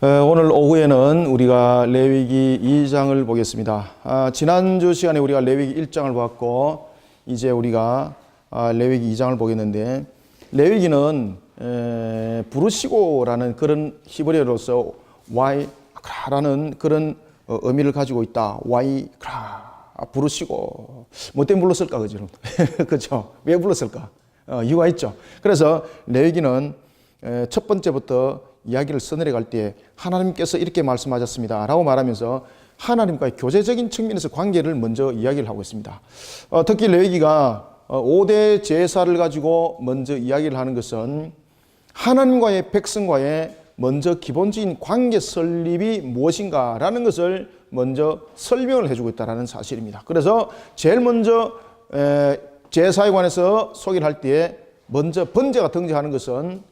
오늘 오후에는 우리가 레위기 2장을 보겠습니다. 지난주 시간에 우리가 레위기 1장을 보았고 이제 우리가 레위기 2장을 보겠는데, 레위기는 부르시고라는 그런 히브리어로서 와이크라라는 그런 의미를 가지고 있다. 와이크라, 부르시고. 뭐 때문에 불렀을까, 그죠? 그죠? 왜 불렀을까? 이유가 있죠. 그래서 레위기는 첫 번째부터 이야기를 써내려갈 때 하나님께서 이렇게 말씀하셨습니다 라고 말하면서 하나님과의 교제적인 측면에서 관계를 먼저 이야기를 하고 있습니다. 특히 레위기가 5대 제사를 가지고 먼저 이야기를 하는 것은 하나님과의 백성과의 먼저 기본적인 관계 설립이 무엇인가라는 것을 먼저 설명을 해주고 있다는 사실입니다. 그래서 제일 먼저 제사에 관해서 소개를 할 때 먼저 번제가 등장하는 것은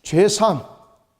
죄사함,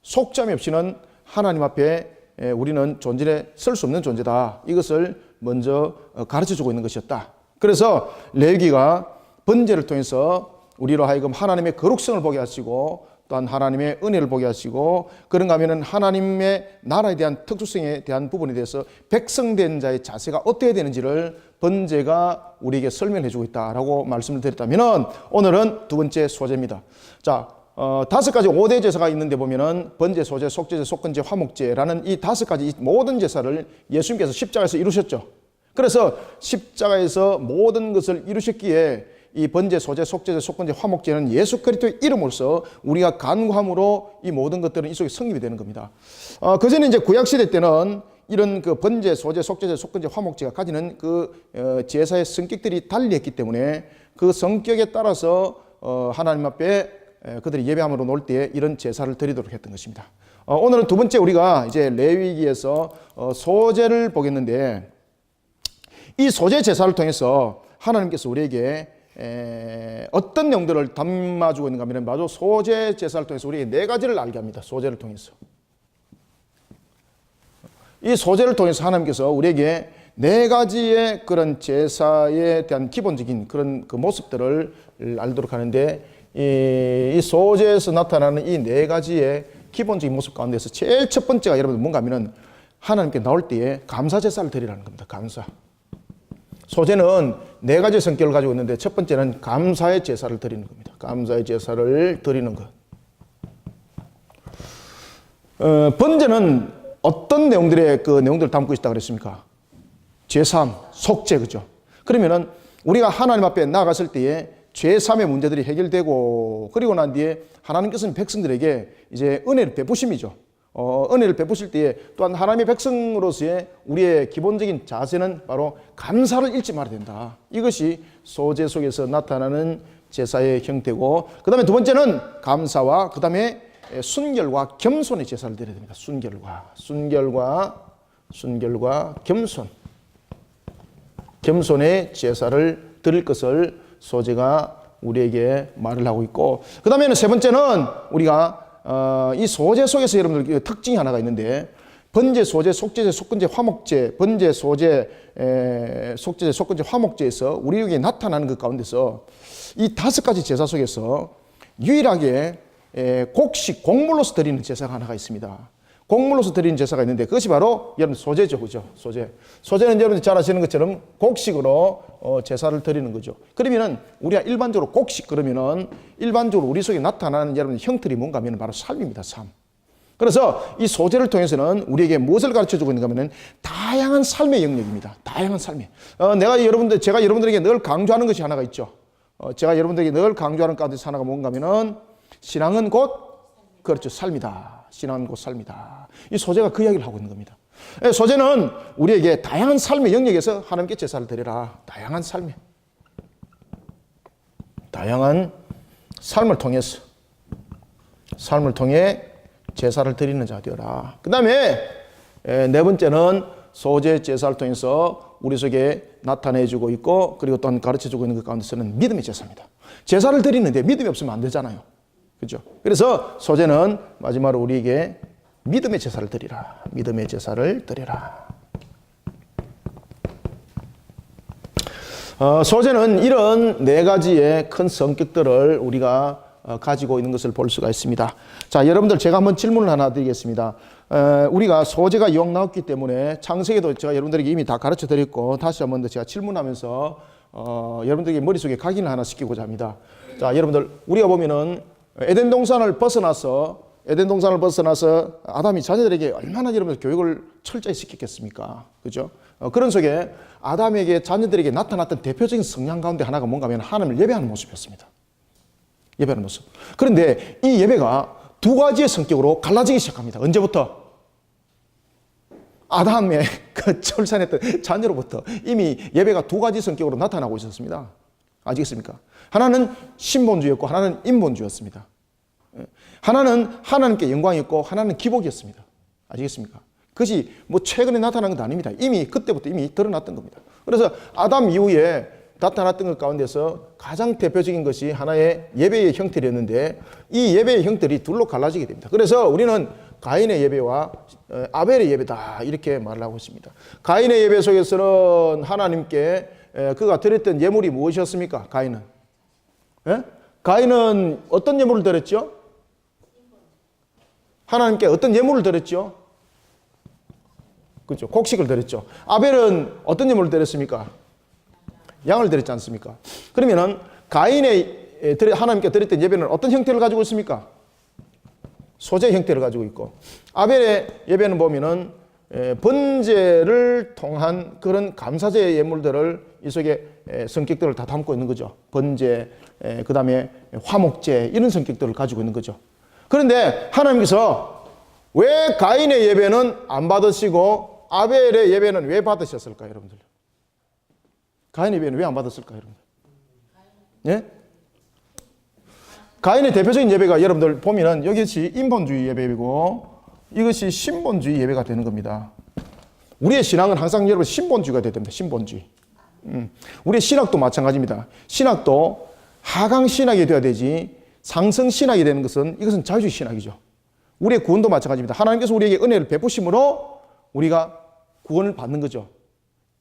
속죄함이 없이는 하나님 앞에 우리는 존재에 설 수 없는 존재다. 이것을 먼저 가르쳐주고 있는 것이었다. 그래서 레위기가 번제를 통해서 우리로 하여금 하나님의 거룩성을 보게 하시고 또한 하나님의 은혜를 보게 하시고, 그런가 하면은 하나님의 나라에 대한 특수성에 대한 부분에 대해서 백성된 자의 자세가 어떻게 되는지를 번제가 우리에게 설명해 주고 있다라고 말씀을 드렸다면, 오늘은 두 번째 소제입니다. 자, 5가지 5대 제사가 있는데 보면은 번제, 소제, 속죄제, 속건제, 화목제라는 이 5가지 모든 제사를 예수님께서 십자가에서 이루셨죠. 그래서 십자가에서 모든 것을 이루셨기에 이 번제, 소제, 속죄제, 속건제, 화목제는 예수 그리스도의 이름으로서 우리가 간구함으로 이 모든 것들은 이 속에 성립이 되는 겁니다. 그전에 이제 구약시대 때는 이런 그 번제, 소제, 속죄제, 속건제, 화목제가 가지는 그 제사의 성격들이 달리했기 때문에 그 성격에 따라서 하나님 앞에 그들이 예배함으로 놓을 때 이런 제사를 드리도록 했던 것입니다. 오늘은 두 번째 우리가 이제 레위기에서 소제를 보겠는데, 이 소제 제사를 통해서 하나님께서 우리에게 어떤 내용들을 담아주고 있는가 하면, 바로 소제 제사를 통해서 우리에게 4가지를 알게 합니다. 소제를 통해서. 이 소제를 통해서 하나님께서 우리에게 4가지의 그런 제사에 대한 기본적인 그런 그 모습들을 알도록 하는데, 이 소제에서 나타나는 이 4가지의 기본적인 모습 가운데서 제일 첫 번째가 여러분들 뭔가 하면은 하나님께 나올 때에 감사 제사를 드리라는 겁니다. 감사. 소제는 4가지 성격을 가지고 있는데, 첫 번째는 감사의 제사를 드리는 겁니다. 감사의 제사를 드리는 것. 번제는 어떤 내용들의 그 내용들을 담고 있다 그랬습니까? 죄사함, 속죄, 그죠? 그러면은 우리가 하나님 앞에 나아갔을 때에 죄사함의 문제들이 해결되고, 그리고 난 뒤에 하나님께서는 백성들에게 이제 은혜를 베푸심이죠. 은혜를 베푸실 때에 또한 하나님의 백성으로서의 우리의 기본적인 자세는 바로 감사를 잃지 말아야 된다. 이것이 소제 속에서 나타나는 제사의 형태고, 그 다음에 두 번째는 감사와 그 다음에 순결과 겸손의 제사를 드려야 됩니다. 순결과 겸손의 제사를 드릴 것을 소제가 우리에게 말을 하고 있고, 그 다음에는 세 번째는 우리가 이 소제 속에서 여러분들 특징이 하나가 있는데, 번제, 소제, 속죄제, 속건제, 화목제, 번제, 소제, 속죄제, 속건제, 화목제에서 우리에게 나타나는 그 가운데서 이 5가지 제사 속에서 유일하게 곡식, 곡물로서 드리는 제사가 하나가 있습니다. 곡물로서 드리는 제사가 있는데, 그것이 바로 여러분 소제죠, 그죠? 소제는 여러분들 잘 아시는 것처럼 곡식으로 제사를 드리는 거죠. 그러면은 우리가 일반적으로 곡식 그러면은 일반적으로 우리 속에 나타나는 여러분 형틀이 뭔가 하면 바로 삶입니다, 삶. 그래서 이 소제를 통해서는 우리에게 무엇을 가르쳐 주고 있는가 하면 다양한 삶의 영역입니다. 다양한 삶의. 제가 여러분들에게 늘 강조하는 것이 하나가 있죠. 제가 여러분들에게 늘 강조하는 가운데서 하나가 뭔가 하면은 신앙은 곧, 그렇죠, 삶이다. 신앙은 곧 삶이다. 이 소제가 그 이야기를 하고 있는 겁니다. 소제는 우리에게 다양한 삶의 영역에서 하나님께 제사를 드려라. 다양한 삶을 통해 제사를 드리는 자 되어라. 그 다음에 4번째는 소제 제사를 통해서 우리 속에 나타내주고 있고, 그리고 또한 가르쳐주고 있는 것 가운데서는 믿음의 제사입니다. 제사를 드리는데 믿음이 없으면 안 되잖아요. 그죠? 그래서 소제는 마지막으로 우리에게 믿음의 제사를 드리라. 믿음의 제사를 드리라. 소제는 이런 4가지의 큰 성격들을 우리가 가지고 있는 것을 볼 수가 있습니다. 자, 여러분들 제가 한번 질문을 하나 드리겠습니다. 우리가 소재가 이왕 나왔기 때문에 창세기도 제가 여러분들에게 이미 다 가르쳐 드렸고 다시 한번 더 제가 질문하면서 여러분들에게 머릿속에 각인을 하나 시키고자 합니다. 자, 여러분들 우리가 보면은 에덴 동산을 벗어나서 아담이 자녀들에게 얼마나 여러분들 교육을 철저히 시켰겠습니까? 그죠? 그런 속에 아담에게 자녀들에게 나타났던 대표적인 성향 가운데 하나가 뭔가 하면 하나님을 예배하는 모습이었습니다. 예배하는 모습. 그런데 이 예배가 두 가지의 성격으로 갈라지기 시작합니다. 언제부터? 아담의 그 출산했던 자녀로부터 이미 예배가 두 가지 성격으로 나타나고 있었습니다. 아시겠습니까? 하나는 신본주의였고 하나는 인본주의였습니다. 하나는 하나님께 영광이었고 하나는 기복이었습니다. 아시겠습니까? 그것이 뭐 최근에 나타난 건 아닙니다. 이미 그때부터 이미 드러났던 겁니다. 그래서 아담 이후에 나타났던 것 가운데서 가장 대표적인 것이 하나의 예배의 형태였는데 이 예배의 형태들이 둘로 갈라지게 됩니다. 그래서 우리는 가인의 예배와 아벨의 예배다 이렇게 말을 하고 있습니다. 가인의 예배 속에서는 하나님께 그가 드렸던 예물이 무엇이었습니까? 가인은? 예? 가인은 어떤 예물을 드렸죠? 하나님께 어떤 예물을 드렸죠? 그렇죠. 곡식을 드렸죠. 아벨은 어떤 예물을 드렸습니까? 양을 드렸지 않습니까? 그러면은 가인의 하나님께 드렸던 예배는 어떤 형태를 가지고 있습니까? 소재 형태를 가지고 있고 아벨의 예배는 보면은 번제를 통한 그런 감사제의 예물들을 이 속에 성격들을 다 담고 있는 거죠. 번제, 그 다음에 화목제 이런 성격들을 가지고 있는 거죠. 그런데 하나님께서 왜 가인의 예배는 안 받으시고 아벨의 예배는 왜 받으셨을까요, 여러분들? 가인의 예배는 왜 안 받았을까요, 여러분들? 예? 가인의 대표적인 예배가 여러분들 보면은 이것이 인본주의 예배이고 이것이 신본주의 예배가 되는 겁니다. 우리의 신앙은 항상 여러분 신본주의가 돼야 됩니다. 신본주의. 우리의 신학도 마찬가지입니다. 신학도 하강 신학이 되어야 되지 상승 신학이 되는 것은 이것은 자유주의 신학이죠. 우리의 구원도 마찬가지입니다. 하나님께서 우리에게 은혜를 베푸심으로 우리가 구원을 받는 거죠.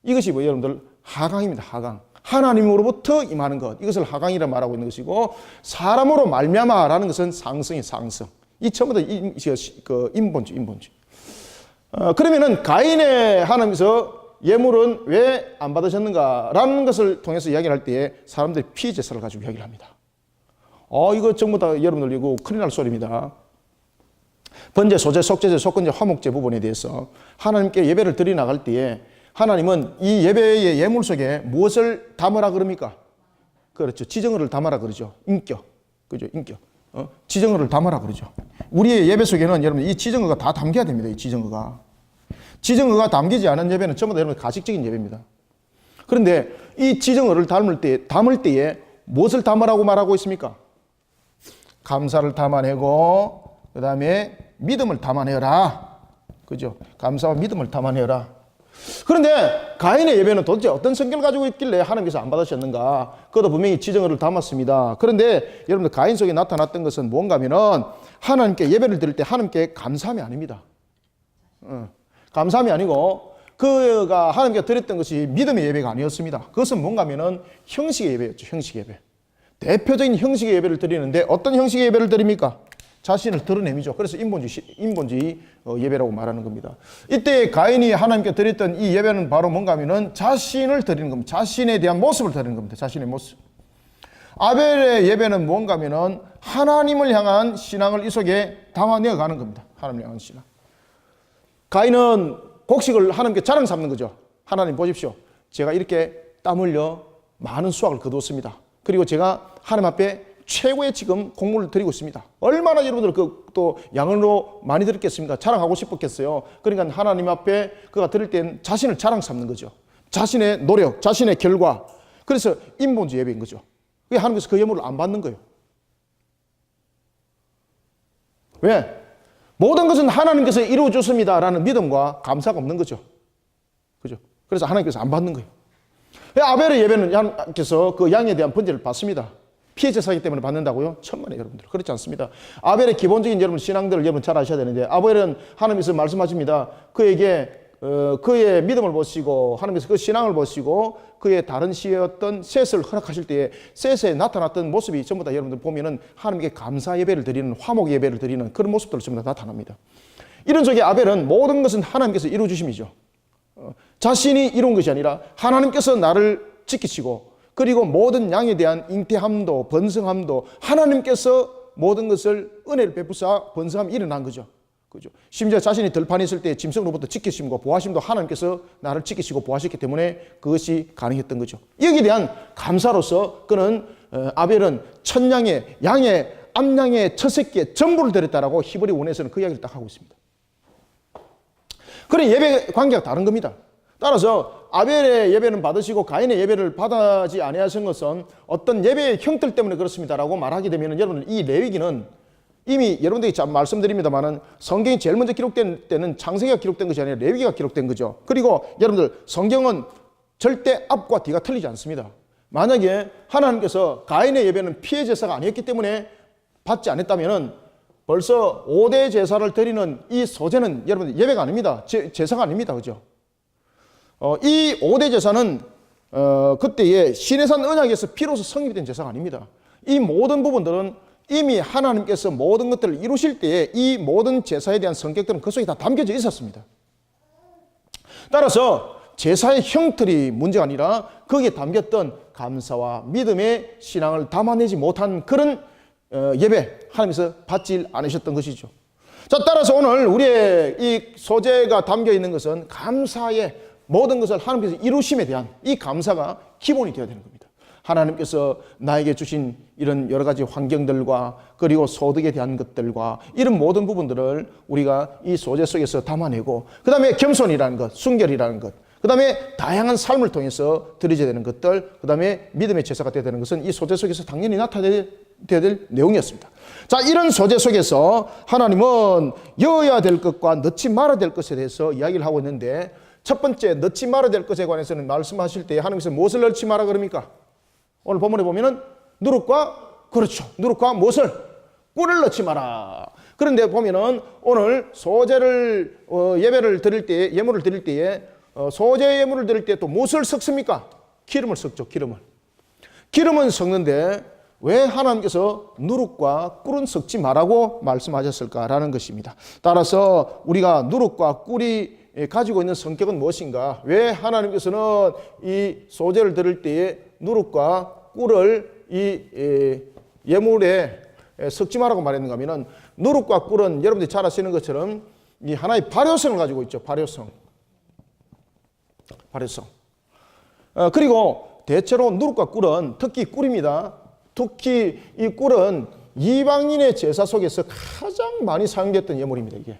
이것이 뭐 여러분들 하강입니다. 하강. 하나님으로부터 임하는 것. 이것을 하강이라 말하고 있는 것이고 사람으로 말미암아라는 것은 상승이 상승. 이 전부 다 인본주의. 그러면은 가인의 하나님께서 예물은 왜 안 받으셨는가라는 것을 통해서 이야기를 할 때에 사람들이 피의 제사를 가지고 이야기를 합니다. 이거 전부 다 여러분들 이거 큰일 날 소리입니다. 번제, 소제, 속제제, 속건제, 화목제 부분에 대해서 하나님께 예배를 드리 나갈 때에 하나님은 이 예배의 예물 속에 무엇을 담으라 그럽니까? 그렇죠. 지정어를 담아라 그러죠. 인격. 그죠? 인격. 지정어를 담아라 그러죠. 우리의 예배 속에는 여러분 이 지정어가 다 담겨야 됩니다. 이 지정어가. 지정어가 담기지 않은 예배는 전부 다 여러분 가식적인 예배입니다. 그런데 이 지정어를 담을 때에 무엇을 담으라고 말하고 있습니까? 감사를 담아내고 그 다음에 믿음을 담아내어라. 그죠? 감사와 믿음을 담아내어라. 그런데 가인의 예배는 도대체 어떤 성격을 가지고 있길래 하나님께서 안 받으셨는가? 그것도 분명히 지정어를 담았습니다. 그런데 여러분들 가인 속에 나타났던 것은 뭔가 하면은 하나님께 예배를 드릴 때 하나님께 감사함이 아닙니다. 감사함이 아니고 그가 하나님께 드렸던 것이 믿음의 예배가 아니었습니다. 그것은 뭔가 하면은 형식의 예배였죠. 형식 예배. 대표적인 형식의 예배를 드리는데 어떤 형식의 예배를 드립니까? 자신을 드러내미죠. 그래서 인본주의 예배라고 말하는 겁니다. 이때 가인이 하나님께 드렸던 이 예배는 바로 뭔가 하면은 자신을 드리는 겁니다. 자신에 대한 모습을 드리는 겁니다. 자신의 모습. 아벨의 예배는 뭔가 하면은 하나님을 향한 신앙을 이 속에 담아내어 가는 겁니다. 하나님을 향한 신앙. 가인은 곡식을 하나님께 자랑 삼는 거죠. 하나님 보십시오. 제가 이렇게 땀 흘려 많은 수확을 거두었습니다. 그리고 제가 하나님 앞에 최고의 지금 공물을 드리고 있습니다. 얼마나 여러분들 또 양으로 많이 드렸겠습니까? 자랑하고 싶었겠어요. 그러니까 하나님 앞에 그가 드릴 땐 자신을 자랑 삼는 거죠. 자신의 노력, 자신의 결과. 그래서 인본주의 예배인 거죠. 왜 하나님께서 그 예물을 안 받는 거예요? 왜? 모든 것은 하나님께서 이루어 주십니다라는 믿음과 감사가 없는 거죠. 그죠? 그래서 하나님께서 안 받는 거예요. 아벨의 예배는 하나님께서 그 양에 대한 번제를 받습니다. 피해 제사이기 때문에 받는다고요? 천만에 여러분들 그렇지 않습니다. 아벨의 기본적인 여러분 신앙들을 여러분 잘 아셔야 되는데 아벨은 하나님께서 말씀하십니다. 그에게 그의 믿음을 보시고 하나님께서 그 신앙을 보시고 그의 다른 시의 어떤 셋을 허락하실 때에 셋에 나타났던 모습이 전부 다 여러분들 보면은 하나님께 감사 예배를 드리는 화목 예배를 드리는 그런 모습들을 전부 다 나타납니다. 이런 속에 아벨은 모든 것은 하나님께서 이루어 주심이죠. 자신이 이룬 것이 아니라 하나님께서 나를 지키시고 그리고 모든 양에 대한 잉태함도 번성함도 하나님께서 모든 것을 은혜를 베푸사 번성함이 일어난 거죠. 그죠? 심지어 자신이 들판에 있을 때 짐승으로부터 지키심과 보호하심도 하나님께서 나를 지키시고 보호하셨기 때문에 그것이 가능했던 거죠. 여기에 대한 감사로서 그는 아벨은 천양의 양의 암양의 첫 새끼의 전부를 드렸다라고 히브리 원에서는 그 이야기를 딱 하고 있습니다. 그런 예배 관계가 다른 겁니다. 따라서 아벨의 예배는 받으시고 가인의 예배를 받지 아니하신 것은 어떤 예배의 형태 때문에 그렇습니다라고 말하게 되면 여러분 이 레위기는 이미 여러분들이 참 말씀드립니다만은 성경이 제일 먼저 기록된 때는 창세기가 기록된 것이 아니라 레위기가 기록된 거죠. 그리고 여러분들 성경은 절대 앞과 뒤가 틀리지 않습니다. 만약에 하나님께서 가인의 예배는 피해 제사가 아니었기 때문에 받지 않았다면은 벌써 5대 제사를 드리는 이 소제는 여러분 예배가 아닙니다. 제사가 아닙니다. 그죠? 이 5대 제사는 그때의 시내산 언약에서 피로서 성립이 된 제사가 아닙니다. 이 모든 부분들은 이미 하나님께서 모든 것들을 이루실 때에 이 모든 제사에 대한 성격들은 그 속에 다 담겨져 있었습니다. 따라서 제사의 형틀이 문제가 아니라 거기에 담겼던 감사와 믿음의 신앙을 담아내지 못한 그런 예배 하나님께서 받지 않으셨던 것이죠. 자, 따라서 오늘 우리의 이 소재가 담겨 있는 것은 감사의 모든 것을 하나님께서 이루심에 대한 이 감사가 기본이 되어야 되는 겁니다. 하나님께서 나에게 주신 이런 여러 가지 환경들과 그리고 소득에 대한 것들과 이런 모든 부분들을 우리가 이 소재 속에서 담아내고 그 다음에 겸손이라는 것, 순결이라는 것, 그 다음에 다양한 삶을 통해서 드려야 되는 것들, 그 다음에 믿음의 제사가 되어야 되는 것은 이 소재 속에서 당연히 나타나야 될 내용이었습니다. 자, 이런 소재 속에서 하나님은 여어야 될 것과 넣지 말아야 될 것에 대해서 이야기를 하고 있는데 첫 번째 넣지 말아야 될 것에 관해서는 말씀하실 때 하나님께서 무엇을 넣지 마라 그럽니까? 오늘 본문에 보면은 누룩과, 그렇죠, 누룩과 무엇을? 꿀을 넣지 마라. 그런데 보면은 오늘 소재를 예배를 드릴 때, 예물을 드릴 때에 소재 예물을 드릴 때 또 무엇을 섞습니까? 기름을 섞죠. 기름은 섞는데 왜 하나님께서 누룩과 꿀은 섞지 말라고 말씀하셨을까라는 것입니다. 따라서 우리가 누룩과 꿀이 가지고 있는 성격은 무엇인가? 왜 하나님께서는 이 소재를 드릴 때에 누룩과 꿀을 이 예물에 섞지 말라고 말했는가 하면은 누룩과 꿀은 여러분들이 잘 아시는 것처럼 이 하나의 발효성을 가지고 있죠. 발효성. 그리고 대체로 누룩과 꿀은 특히 꿀입니다. 특히 이 꿀은 이방인의 제사 속에서 가장 많이 사용됐던 예물입니다. 이게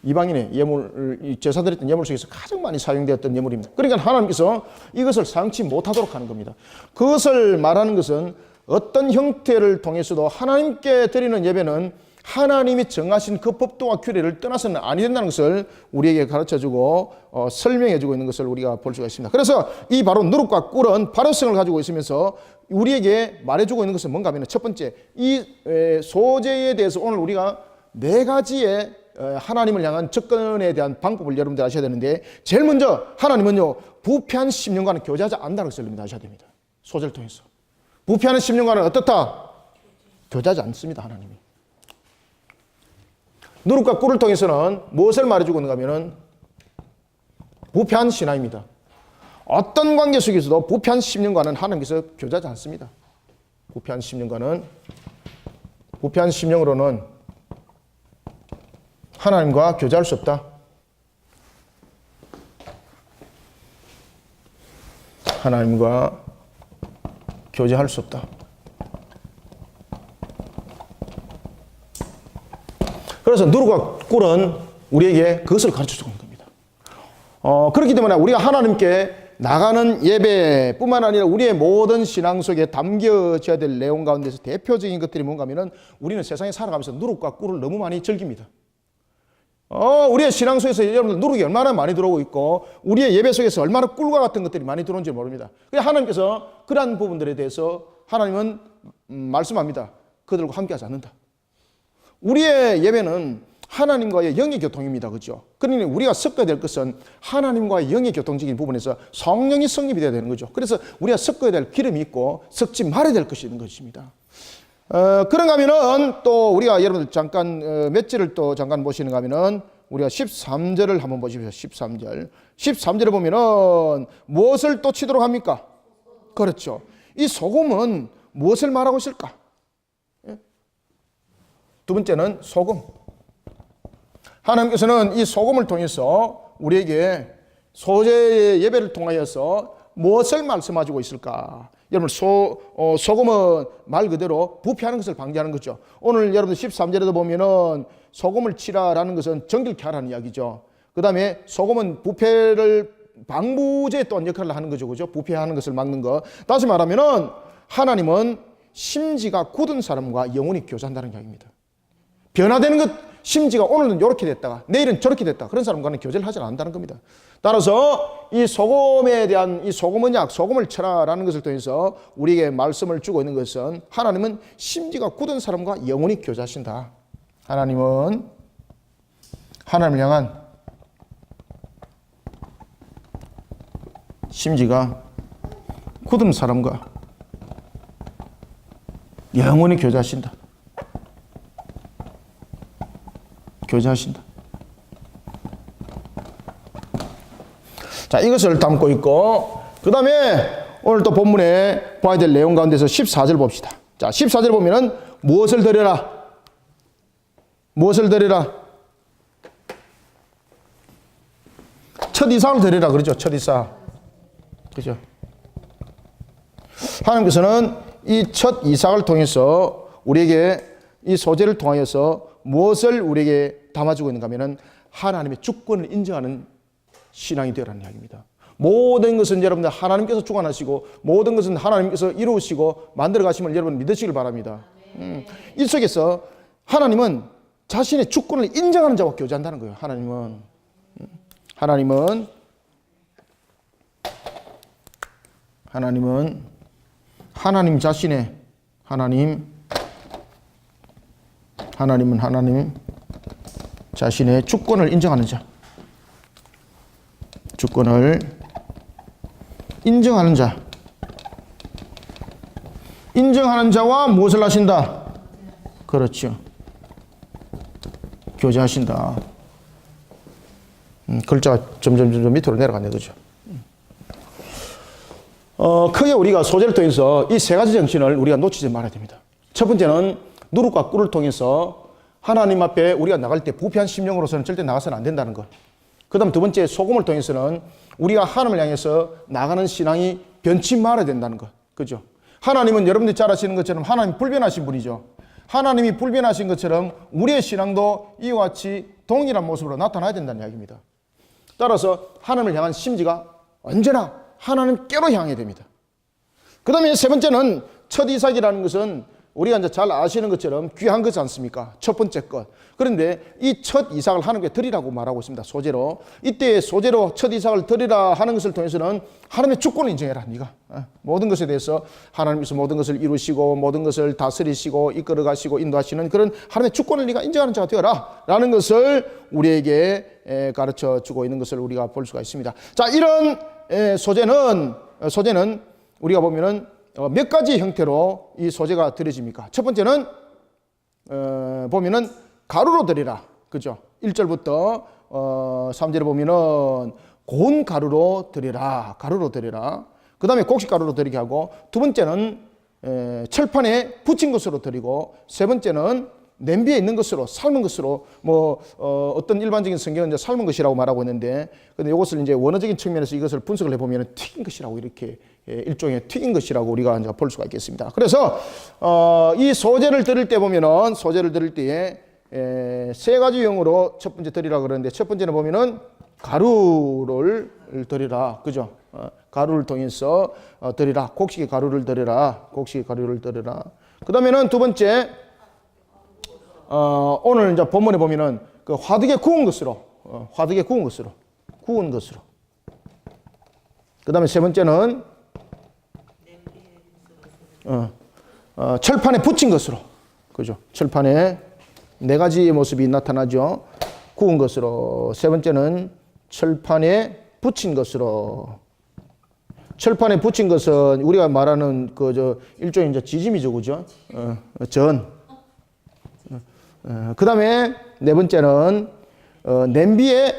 이방인의 예물, 제사 드렸던 예물 속에서 가장 많이 사용되었던 예물입니다. 그러니까 하나님께서 이것을 사용치 못하도록 하는 겁니다. 그것을 말하는 것은 어떤 형태를 통해서도 하나님께 드리는 예배는 하나님이 정하신 그 법도와 규례를 떠나서는 아니 된다는 것을 우리에게 가르쳐주고 설명해주고 있는 것을 우리가 볼 수가 있습니다. 그래서 이 바로 누룩과 꿀은 발효성을 가지고 있으면서 우리에게 말해주고 있는 것은 뭔가 하면 첫 번째, 이 소재에 대해서 오늘 우리가 네 가지의 하나님을 향한 접근에 대한 방법을 여러분들 아셔야 되는데 제일 먼저 하나님은요 부패한 심령과는 교제하지 않는다는 것을 여러분들 아셔야 됩니다. 소재를 통해서 부패하는 심령과는 어떻다? 교제하지 않습니다. 하나님이. 누룩과 꿀을 통해서는 무엇을 말해주고 있는가 하면은 부패한 신앙입니다. 어떤 관계 속에서도 부패한 심령과는 하나님께서 교제하지 않습니다. 부패한 심령으로는 하나님과 교제할 수 없다. 하나님과 교제할 수 없다. 그래서 누룩과 꿀은 우리에게 그것을 가르쳐주고 있는 겁니다. 그렇기 때문에 우리가 하나님께 나가는 예배뿐만 아니라 우리의 모든 신앙 속에 담겨져야 될 내용 가운데서 대표적인 것들이 뭔가 하면은 우리는 세상에 살아가면서 누룩과 꿀을 너무 많이 즐깁니다. 우리의 신앙 속에서 여러분들 누룩이 얼마나 많이 들어오고 있고 우리의 예배 속에서 얼마나 꿀과 같은 것들이 많이 들어오는지 모릅니다. 그래서 하나님께서 그러한 부분들에 대해서 하나님은 말씀합니다. 그들과 함께하지 않는다. 우리의 예배는 하나님과의 영의 교통입니다. 그죠? 그러니 우리가 섞어야 될 것은 하나님과의 영의 교통적인 부분에서 성령이 성립이 되어야 되는 거죠. 그래서 우리가 섞어야 될 기름이 있고 섞지 말아야 될 것이 있는 것입니다. 그런가 하면은 또 우리가 여러분들 잠깐 몇 절을 또 잠깐 보시는가 하면은 우리가 13절을 한번 보십시오. 13절. 13절에 보면은 무엇을 또 치도록 합니까? 그렇죠. 이 소금은 무엇을 말하고 있을까? 두 번째는 소금. 하나님께서는 이 소금을 통해서 우리에게 소재의 예배를 통하여서 무엇을 말씀하시고 있을까? 여러분 소금은 말 그대로 부패하는 것을 방지하는 거죠. 오늘 여러분 13절에도 보면은 소금을 치라라는 것은 정결케 하라는 이야기죠. 그 다음에 소금은 부패를 방부제 또한 역할을 하는 거죠. 그죠? 부패하는 것을 막는 것. 다시 말하면은 하나님은 심지가 굳은 사람과 영혼이 교제한다는 이야기입니다. 변화되는 것, 심지가 오늘은 이렇게 됐다가 내일은 저렇게 됐다. 그런 사람과는 교제를 하지 않는다는 겁니다. 따라서 이 소금에 대한 이 소금은 약, 소금을 쳐라라는 것을 통해서 우리에게 말씀을 주고 있는 것은 하나님은 심지가 굳은 사람과 영원히 교제하신다. 하나님은 하나님을 향한 심지가 굳은 사람과 영원히 교제하신다. 교제하신다. 자, 이것을 담고 있고, 그 다음에 오늘 또 본문에 봐야 될 내용 가운데서 14절 봅시다. 자, 14절 보면은 무엇을 드려라? 무엇을 드려라? 첫 이삭을 드려라. 그러죠. 첫 이삭. 그죠. 하나님께서는 이 첫 이삭을 통해서 우리에게 이 소재를 통하여서 무엇을 우리에게 담아주고 있는가 하면은 하나님의 주권을 인정하는 신앙이 되라는 이야기입니다. 모든 것은 여러분들 하나님께서 주관하시고 모든 것은 하나님께서 이루시고 만들어 가심을 여러분 믿으시길 바랍니다. 이 속에서 하나님은 자신의 주권을 인정하는 자와 교제한다는 거예요. 하나님은 하나님 자신의 하나님 자신의 주권을 인정하는 자. 주권을 인정하는 자. 인정하는 자와 무엇을 하신다? 그렇죠. 교제하신다. 글자가 점점 밑으로 내려가네. 그죠? 크게 우리가 소재를 통해서 이 세 가지 정신을 우리가 놓치지 말아야 됩니다. 첫 번째는 누룩과 꿀을 통해서 하나님 앞에 우리가 나갈 때 부패한 심령으로서는 절대 나가서는 안 된다는 것. 그 다음 두 번째 소금을 통해서는 우리가 하나님을 향해서 나가는 신앙이 변치 말아야 된다는 것. 그죠? 하나님은 여러분들이 잘 아시는 것처럼 하나님 불변하신 분이죠. 하나님이 불변하신 것처럼 우리의 신앙도 이와 같이 동일한 모습으로 나타나야 된다는 이야기입니다. 따라서 하나님을 향한 심지가 언제나 하나님께로 향해야 됩니다. 그 다음에 세 번째는 첫 이삭이라는 것은 우리가 이제 잘 아시는 것처럼 귀한 거지 않습니까? 첫 번째 것. 그런데 이 첫 이삭을 하나님께 드리라고 말하고 있습니다. 소재로. 이때 소재로 첫 이삭을 드리라 하는 것을 통해서는 하나님의 주권을 인정해라. 네가 모든 것에 대해서 하나님께서 모든 것을 이루시고 모든 것을 다스리시고 이끌어 가시고 인도하시는 그런 하나님의 주권을 네가 인정하는 자가 되어라 라는 것을 우리에게 가르쳐 주고 있는 것을 우리가 볼 수가 있습니다. 자, 이런 소재는 우리가 보면은 몇 가지 형태로 이 소재가 드려집니까? 첫 번째는 보면은 가루로 드리라. 그죠? 1절부터 3절에 보면은 고운 가루로 드리라. 가루로 드리라. 그 다음에 곡식 가루로 드리게 하고, 두 번째는 철판에 붙인 것으로 드리고, 세 번째는 냄비에 있는 것으로, 삶은 것으로, 어떤 일반적인 성경은 이제 삶은 것이라고 말하고 있는데, 근데 이것을 이제 원어적인 측면에서 이것을 분석을 해보면 튀긴 것이라고 이렇게 일종의 튀긴 것이라고 우리가 이제 볼 수가 있겠습니다. 그래서, 이 소재를 드릴 때 보면은, 소재를 드릴 때에 세 가지 유형으로 첫 번째 드리라 그러는데, 첫 번째는 보면은 가루를 드리라. 그죠? 가루를 통해서 드리라. 곡식의 가루를 드리라. 곡식의 가루를 드리라. 그 다음에는 두 번째, 오늘 이제 본문에 보면은 그 화덕에 구운 것으로, 구운 것으로. 그 다음에 세 번째는, 철판에 붙인 것으로. 그죠? 철판에 네 가지의 모습이 나타나죠. 구운 것으로. 세 번째는 철판에 붙인 것으로. 철판에 붙인 것은 우리가 말하는 일종의 이제 지짐이죠, 그죠? 전. 그 다음에 네 번째는 냄비에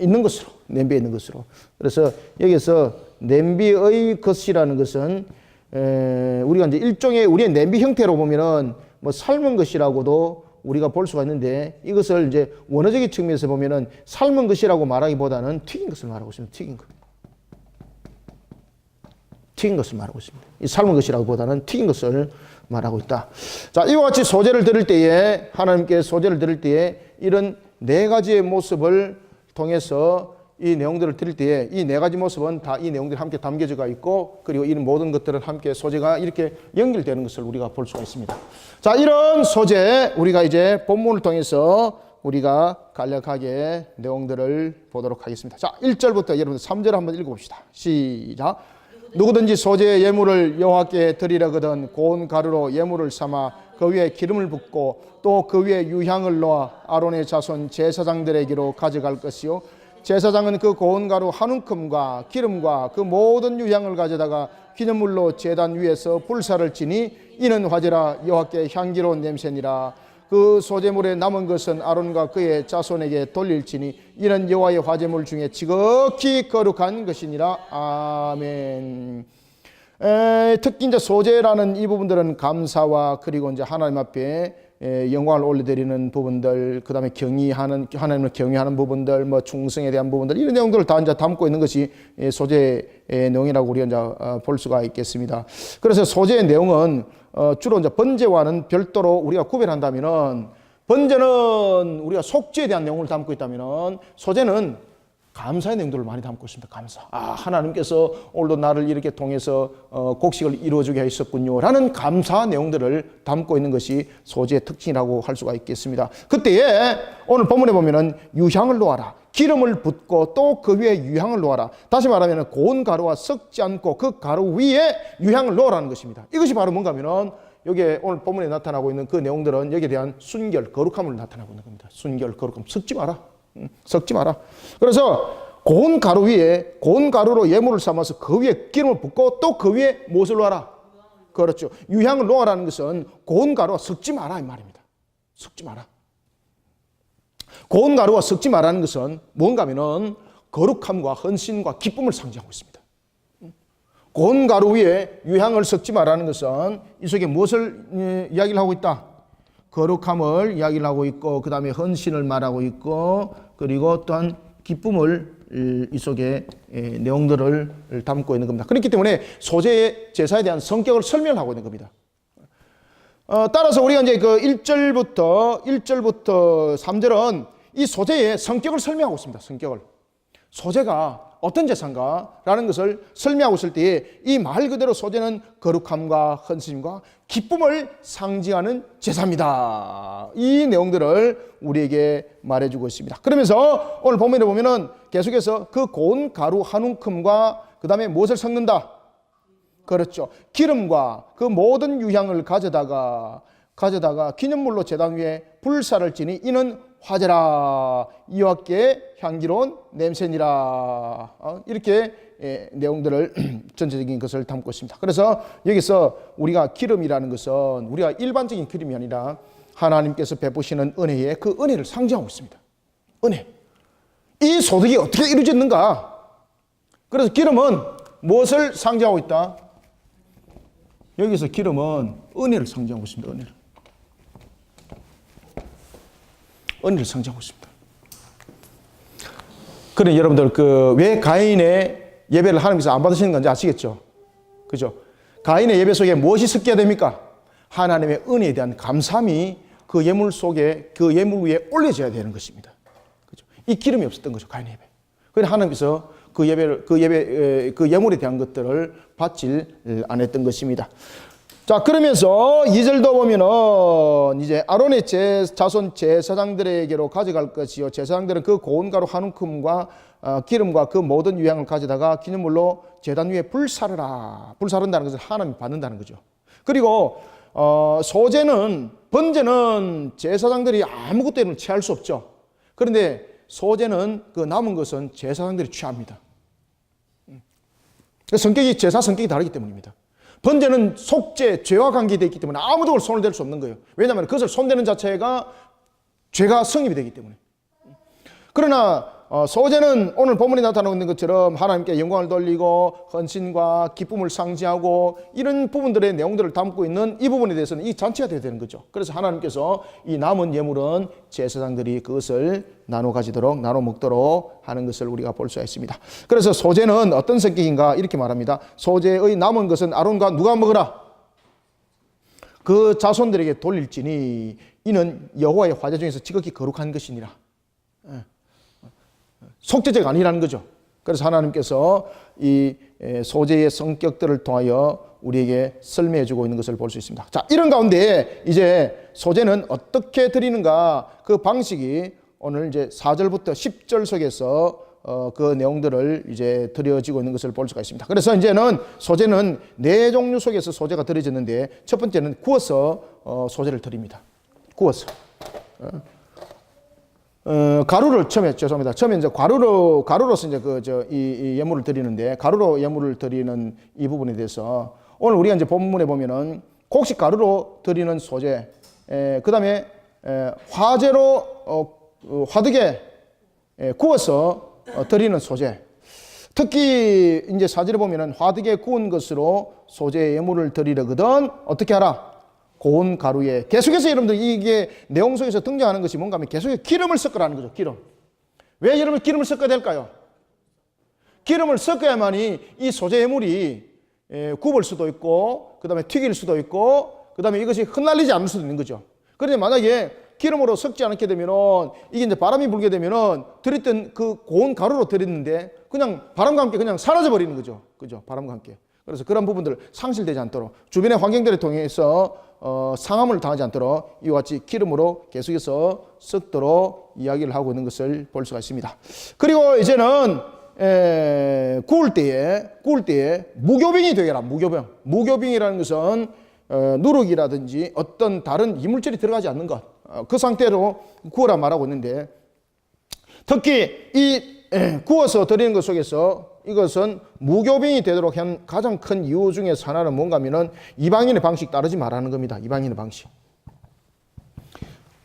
있는 것으로. 냄비에 있는 것으로. 그래서 여기서 냄비의 것이라는 것은 우리가 이제 일종의 우리의 냄비 형태로 보면은 뭐 삶은 것이라고도 우리가 볼 수가 있는데 이것을 이제 원어적인 측면에서 보면은 삶은 것이라고 말하기보다는 튀긴 것을 말하고 있습니다. 튀긴 것. 튀긴 것을 말하고 있습니다. 이 삶은 것이라고 보다는 튀긴 것을 말하고 있다. 자, 이와 같이 소재를 들을 때에 하나님께 소재를 들을 때에 이런 네 가지의 모습을 통해서 이 내용들을 들을 때에 이 네 가지 모습은 다 이 내용들이 함께 담겨져 있고 그리고 이 모든 것들은 함께 소재가 이렇게 연결되는 것을 우리가 볼 수가 있습니다. 자, 이런 소재 우리가 이제 본문을 통해서 우리가 간략하게 내용들을 보도록 하겠습니다. 자, 1절부터 여러분들 3절 한번 읽어봅시다. 시작. 누구든지 소재의 예물을 여호와께 드리려거든 고운 가루로 예물을 삼아 그 위에 기름을 붓고 또 그 위에 유향을 놓아 아론의 자손 제사장들에게로 가져갈 것이요 제사장은 그 고운 가루 한 움큼과 기름과 그 모든 유향을 가져다가 기념물로 제단 위에서 불사를 지니 이는 화제라 여호와께 향기로운 냄새니라. 그 소재물에 남은 것은 아론과 그의 자손에게 돌릴지니 이는 여호와의 화제물 중에 지극히 거룩한 것이니라. 아멘. 특히 이제 소재라는 이 부분들은 감사와 그리고 이제 하나님 앞에 영광을 올려드리는 부분들, 그 다음에 경의하는, 하나님을 경외하는 부분들, 뭐 충성에 대한 부분들, 이런 내용들을 다 이제 담고 있는 것이 소재의 내용이라고 우리가 이제 볼 수가 있겠습니다. 그래서 소재의 내용은 주로 이제 번제와는 별도로 우리가 구별한다면은, 번제는 우리가 속죄에 대한 내용을 담고 있다면은, 소재는 감사의 내용들을 많이 담고 있습니다. 감사. 하나님께서 오늘도 나를 이렇게 통해서 곡식을 이루어주게 하셨군요 라는 감사 내용들을 담고 있는 것이 소재의 특징이라고 할 수가 있겠습니다. 그때에 오늘 본문에 보면은 유향을 놓아라, 기름을 붓고 또 그 위에 유향을 놓아라. 다시 말하면 고운 가루와 썩지 않고 그 가루 위에 유향을 놓으라는 것입니다. 이것이 바로 뭔가 하면은 여기에 오늘 본문에 나타나고 있는 그 내용들은 여기에 대한 순결, 거룩함을 나타나고 있는 겁니다. 순결, 거룩함. 썩지 마라. 썩지 마라. 그래서 고운 가루 위에, 고운 가루로 예물을 삼아서 그 위에 기름을 붓고 또 그 위에 무엇을 놓아라? 그렇죠. 유향을 놓아라는 것은 고운 가루와 썩지 마라 이 말입니다. 썩지 마라. 고운 가루와 썩지 마라는 것은 뭔가 하면은 거룩함과 헌신과 기쁨을 상징하고 있습니다. 고운 가루 위에 유향을 썩지 마라는 것은 이 속에 무엇을 이야기를 하고 있다? 거룩함을 이야기를 하고 있고, 그 다음에 헌신을 말하고 있고, 그리고 또한 기쁨을 이 속에 내용들을 담고 있는 겁니다. 그렇기 때문에 소재의 제사에 대한 성격을 설명하고 있는 겁니다. 따라서 우리가 이제 그 1절부터 3절은 이 소재의 성격을 설명하고 있습니다. 성격을. 소재가 어떤 제사인가라는 것을 설명하고 있을 때에 이 말 그대로 소재는 거룩함과 헌신과 기쁨을 상징하는 제사입니다. 이 내용들을 우리에게 말해주고 있습니다. 그러면서 오늘 본문에 보면은 계속해서 그 고운 가루 한 움큼과 그 다음에 무엇을 섞는다? 그렇죠. 기름과 그 모든 유향을 가져다가 기념물로 제단 위에 불사를 지니 이는 화제라 여호와께 향기로운 냄새니라. 이렇게 내용들을 전체적인 것을 담고 있습니다. 그래서 여기서 우리가 기름이라는 것은 우리가 일반적인 기름이 아니라 하나님께서 베푸시는 은혜의 그 은혜를 상징하고 있습니다. 은혜. 이 소득이 어떻게 이루어졌는가? 그래서 기름은 무엇을 상징하고 있다? 여기서 기름은 은혜를 상징하고 있습니다. 은혜를 상징하고 있습니다. 그래 여러분들 왜 가인의 예배를 하나님께서 안 받으시는 건지 아시겠죠? 그죠? 가인의 예배 속에 무엇이 섞여야 됩니까? 하나님의 은혜에 대한 감사함이 그 예물 속에 그 예물 위에 올려져야 되는 것입니다. 그죠? 이 기름이 없었던 거죠, 가인의 예배. 그래서 하나님께서 그 예물에 대한 것들을 받질 안 했던 것입니다. 자, 그러면서 2절도 보면은 이제 아론의 자손 제사장들에게로 가져갈 것이요. 제사장들은 그 고운 가루 한 움큼과 기름과 그 모든 유향을 가져다가 기념물로 제단 위에 불사르라. 불사른다는 것은 하나님이 받는다는 거죠. 그리고 소제는, 번제는 제사장들이 아무것도 이름을 취할 수 없죠. 그런데 소제는 그 남은 것은 제사장들이 취합니다. 성격이, 제사 성격이 다르기 때문입니다. 번제는 속죄, 죄와 관계되어 있기 때문에 아무도 그걸 손을 댈 수 없는 거예요. 왜냐하면 그것을 손대는 자체가 죄가 성립이 되기 때문에. 그러나 소제는 오늘 본문에 나타나고 있는 것처럼 하나님께 영광을 돌리고 헌신과 기쁨을 상징하고 이런 부분들의 내용들을 담고 있는 이 부분에 대해서는 이 잔치가 되어야 되는 거죠. 그래서 하나님께서 이 남은 예물은 제사장들이 그것을 나눠 가지도록, 나눠 먹도록 하는 것을 우리가 볼 수가 있습니다. 그래서 소제는 어떤 성격인가 이렇게 말합니다. 소제의 남은 것은 아론과 누가 먹으라. 그 자손들에게 돌릴지니 이는 여호와의 화제 중에서 지극히 거룩한 것이니라. 속죄제가 아니라는 거죠. 그래서 하나님께서 이 소제의 성격들을 통하여 우리에게 설명해 주고 있는 것을 볼 수 있습니다. 자, 이런 가운데 이제 소제는 어떻게 드리는가 그 방식이 오늘 이제 4절부터 10절 속에서 그 내용들을 이제 드려지고 있는 것을 볼 수가 있습니다. 그래서 이제는 소제는 네 종류 속에서 소제가 드려졌는데 첫 번째는 구워서 소제를 드립니다. 구워서. 가루를 처음에 이제 가루로서 이제 이 예물을 드리는데 가루로 예물을 드리는 이 부분에 대해서 오늘 우리가 이제 본문에 보면은 곡식 가루로 드리는 소제, 그 다음에 화재로 화두게 구워서 드리는 소제. 특히 이제 사절에 보면은 화두게 구운 것으로 소제 예물을 드리려거든 어떻게 하라? 고운 가루에 계속해서 여러분들 이게 내용 속에서 등장하는 것이 뭔가 하면 계속해서 기름을 섞으라는 거죠. 기름. 왜 여러분 기름을 섞어야 될까요? 기름을 섞어야만이 이 소제 예물이 굽을 수도 있고 그 다음에 튀길 수도 있고 그 다음에 이것이 흩날리지 않을 수도 있는 거죠. 그런데 만약에 기름으로 섞지 않게 되면은 이게 이제 바람이 불게 되면은 드렸던 그 고운 가루로 드렸는데 그냥 바람과 함께 그냥 사라져 버리는 거죠. 그죠? 바람과 함께. 그래서 그런 부분들 상실되지 않도록 주변의 환경들을 통해서 상함을 당하지 않도록 이와 같이 기름으로 계속해서 섞도록 이야기를 하고 있는 것을 볼 수가 있습니다. 그리고 이제는 구울 때에 무교병이 되게라. 무교병이라는 것은 누룩이라든지 어떤 다른 이물질이 들어가지 않는 것, 그 상태로 구워라 말하고 있는데 특히 이 구워서 드리는 것 속에서 이것은 무교병이 되도록 한 가장 큰 이유 중에서 하나는 뭔가 하면은 이방인의 방식 따르지 말라는 겁니다. 이방인의 방식.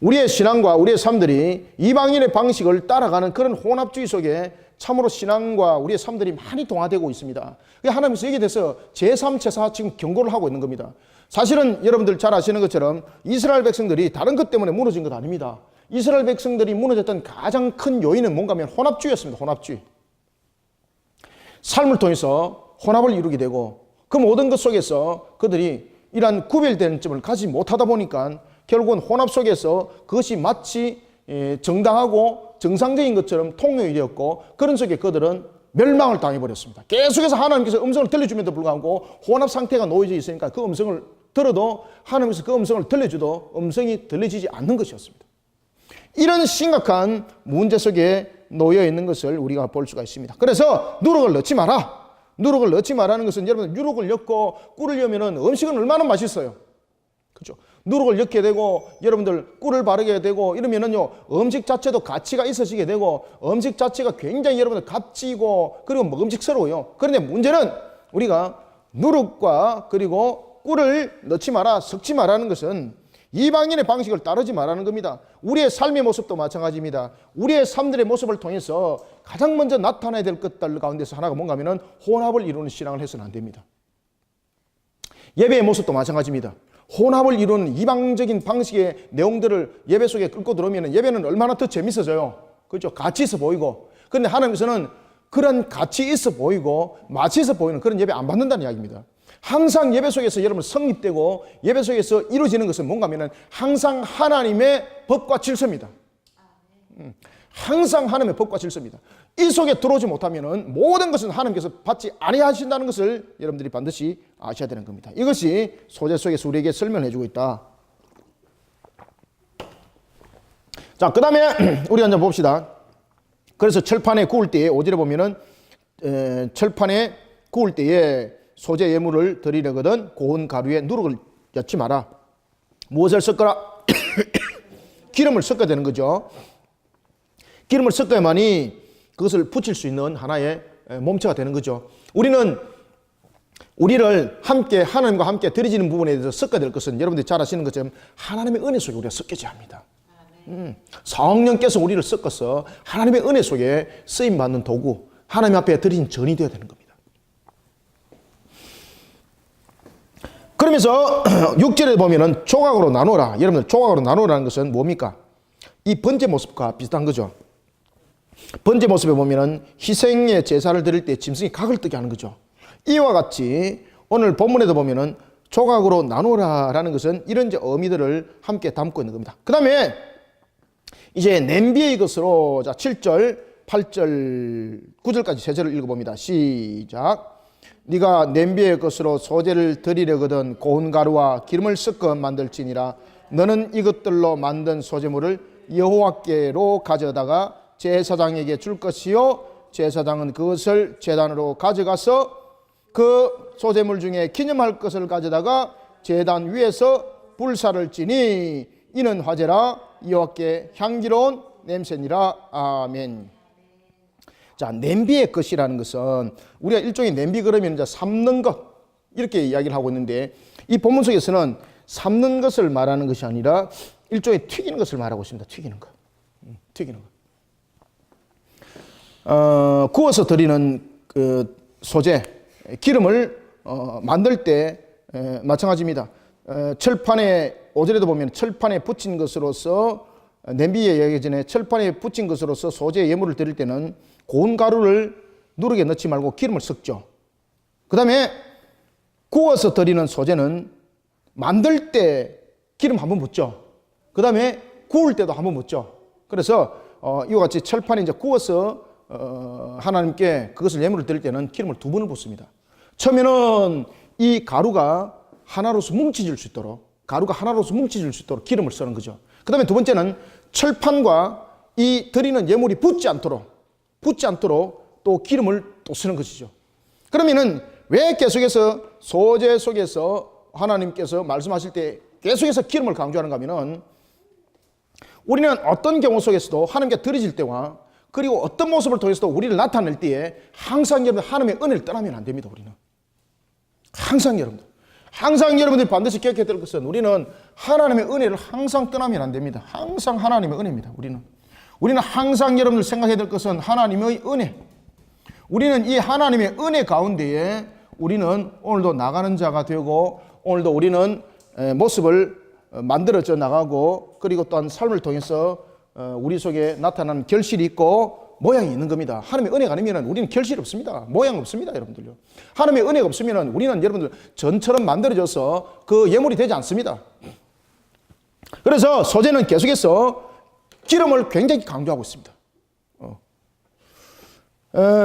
우리의 신앙과 우리의 삶들이 이방인의 방식을 따라가는 그런 혼합주의 속에 참으로 신앙과 우리의 삶들이 많이 동화되고 있습니다. 하나님께서 여기에 대해서 제3제사 지금 경고를 하고 있는 겁니다. 사실은 여러분들 잘 아시는 것처럼 이스라엘 백성들이 다른 것 때문에 무너진 것 아닙니다. 이스라엘 백성들이 무너졌던 가장 큰 요인은 뭔가 하면 혼합주의였습니다. 혼합주의. 삶을 통해서 혼합을 이루게 되고 그 모든 것 속에서 그들이 이러한 구별되는 점을 가지지 못하다 보니까 결국은 혼합 속에서 그것이 마치 정당하고 정상적인 것처럼 통용이 되었고 그런 속에 그들은 멸망을 당해버렸습니다. 계속해서 하나님께서 음성을 들려주면도 불구하고 혼합 상태가 놓여져 있으니까 그 음성을 들어도 하나님께서 그 음성을 들려줘도 음성이 들려지지 않는 것이었습니다. 이런 심각한 문제 속에 놓여 있는 것을 우리가 볼 수가 있습니다. 그래서 누룩을 넣지 마라. 누룩을 넣지 마라는 것은 여러분 누룩을 넣고 꿀을 넣으면 음식은 얼마나 맛있어요. 그렇죠? 누룩을 넣게 되고 여러분들 꿀을 바르게 되고 이러면은요 음식 자체도 가치가 있어지게 되고 음식 자체가 굉장히 여러분들 값지고 그리고 먹음직스러워요. 그런데 문제는 우리가 누룩과 그리고 꿀을 넣지 마라, 섞지 마라는 것은 이방인의 방식을 따르지 말라는 겁니다. 우리의 삶의 모습도 마찬가지입니다. 우리의 삶들의 모습을 통해서 가장 먼저 나타나야 될 것들 가운데서 하나가 뭔가 하면은 혼합을 이루는 신앙을 해서는 안 됩니다. 예배의 모습도 마찬가지입니다. 혼합을 이루는 이방적인 방식의 내용들을 예배 속에 끌고 들어오면 예배는 얼마나 더 재밌어져요. 그렇죠? 가치 있어 보이고. 그런데 하나님께서는 그런 가치 있어 보이고 마치 있어 보이는 그런 예배 안 받는다는 이야기입니다. 항상 예배 속에서 여러분 성립되고 예배 속에서 이루어지는 것은 뭔가 하면은 항상 하나님의 법과 질서입니다. 항상 하나님의 법과 질서입니다. 이 속에 들어오지 못하면은 모든 것은 하나님께서 받지 아니하신다는 것을 여러분들이 반드시 아셔야 되는 겁니다. 이것이 소제 속에서 우리에게 설명해 주고 있다. 자, 그 다음에 우리 한번 봅시다. 그래서 철판에 구울 때에 5절에 보면은 철판에 구울 때에 소제 예물을 드리려거든 고운 가루에 누룩을 넣지 마라. 무엇을 섞어라? 기름을 섞어야 되는 거죠. 기름을 섞어야만이 그것을 붙일 수 있는 하나의 몸체가 되는 거죠. 우리를 함께 하나님과 함께 드려지는 부분에 대해서 섞어야 될 것은 여러분들이 잘 아시는 것처럼 하나님의 은혜 속에 우리가 섞여져야 합니다. 성령께서 우리를 섞어서 하나님의 은혜 속에 쓰임받는 도구, 하나님 앞에 드린 전이 되어야 되는 겁니다. 그러면서 6절에 보면은 조각으로 나누라. 여러분들 조각으로 나누라는 것은 뭡니까? 이 번제 모습과 비슷한 거죠. 번제 모습에 보면은 희생의 제사를 드릴 때 짐승이 각을 뜨게 하는 거죠. 이와 같이 오늘 본문에도 보면은 조각으로 나누라라는 것은 이런 이제 의미들을 함께 담고 있는 겁니다. 그 다음에 이제 냄비의 것으로 자 7절, 8절, 9절까지 세 절을 읽어봅니다. 시작. 네가 냄비의 것으로 소제를 드리려거든 고운 가루와 기름을 섞어 만들지니라. 너는 이것들로 만든 소제물을 여호와께로 가져다가 제사장에게 줄 것이요 제사장은 그것을 제단으로 가져가서 그 소제물 중에 기념할 것을 가져다가 제단 위에서 불사를 지니 이는 화제라 여호와께 향기로운 냄새니라. 아멘. 자, 냄비의 것이라는 것은 우리가 일종의 냄비 그러면 이제 삶는 것 이렇게 이야기를 하고 있는데 이 본문 속에서는 삶는 것을 말하는 것이 아니라 일종의 튀기는 것을 말하고 있습니다. 튀기는 것. 튀기는 것. 구워서 드리는 그 소재, 기름을 만들 때 마찬가지입니다. 철판에 5절에도 보면 철판에 붙인 것으로서 냄비에 이야기 전에 철판에 붙인 것으로서 소재 예물을 드릴 때는 고운 가루를 누르게 넣지 말고 기름을 섞죠. 그 다음에 구워서 드리는 소재는 만들 때 기름 한번 붓죠. 그 다음에 구울 때도 한번 붓죠. 그래서 이와 같이 철판에 이제 구워서 하나님께 그것을 예물을 드릴 때는 기름을 2번을 붓습니다. 처음에는 이 가루가 하나로서 뭉쳐질 수 있도록 기름을 쓰는 거죠. 그 다음에 두 번째는 철판과 이 드리는 예물이 붙지 않도록 또 기름을 또 쓰는 것이죠. 그러면은 왜 계속해서 소재 속에서 하나님께서 말씀하실 때 계속해서 기름을 강조하는가 하면은 우리는 어떤 경우 속에서도 하나님께 드려질 때와 그리고 어떤 모습을 통해서도 우리를 나타낼 때에 항상 여러분들 하나님의 은혜를 떠나면 안 됩니다. 우리는 항상 여러분들이 반드시 기억해야 될 것은 우리는 하나님의 은혜를 항상 떠나면 안 됩니다. 항상 하나님의 은혜입니다. 우리는 항상 여러분들 생각해야 될 것은 하나님의 은혜. 우리는 이 하나님의 은혜 가운데에 우리는 오늘도 나가는 자가 되고 오늘도 우리는 모습을 만들어져 나가고 그리고 또한 삶을 통해서 우리 속에 나타나는 결실이 있고 모양이 있는 겁니다. 하나님의 은혜가 아니면 우리는 결실이 없습니다. 모양 없습니다. 여러분들요. 하나님의 은혜가 없으면 우리는 여러분들 전처럼 만들어져서 그 예물이 되지 않습니다. 그래서 소재는 계속해서 기름을 굉장히 강조하고 있습니다.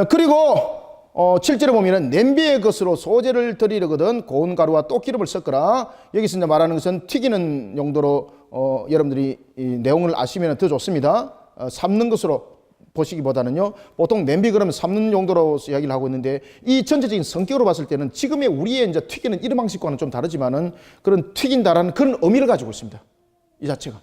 그리고 7절에 보면 냄비의 것으로 소재를 드리려거든 고운 가루와 또 기름을 섞어라. 여기서 이제 말하는 것은 튀기는 용도로 여러분들이 이 내용을 아시면 더 좋습니다. 삶는 것으로 보시기보다는요. 보통 냄비 그러면 삶는 용도로 이야기를 하고 있는데 이 전체적인 성격으로 봤을 때는 지금의 우리의 이제 튀기는 이런 방식과는 좀 다르지만은 그런 튀긴다라는 그런 의미를 가지고 있습니다. 이 자체가.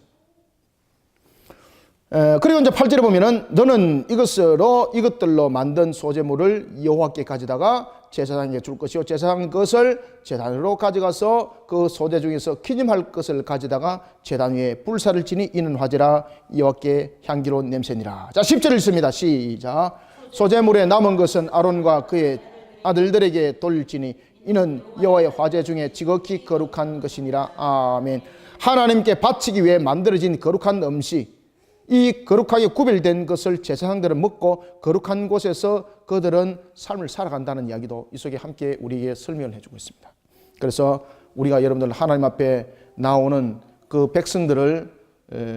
그리고 이제 8절에 보면은 너는 이것들로 만든 소제물을 여호와께 가져다가 제사장에게 줄 것이요 제사장 그것을 제단으로 가져가서 그 소재 중에서 기념할 것을 가져다가 제단 위에 불사를 지니 이는 화제라 여호와께 향기로운 냄새니라. 자 10절 읽습니다. 시작. 소제물에 남은 것은 아론과 그의 아들들에게 돌릴지니 이는 여호와의 화제 중에 지극히 거룩한 것이니라. 아멘. 하나님께 바치기 위해 만들어진 거룩한 음식, 이 거룩하게 구별된 것을 제사장들은 먹고 거룩한 곳에서 그들은 삶을 살아간다는 이야기도 이 속에 함께 우리에게 설명을 해주고 있습니다. 그래서 우리가 여러분들 하나님 앞에 나오는 그 백성들을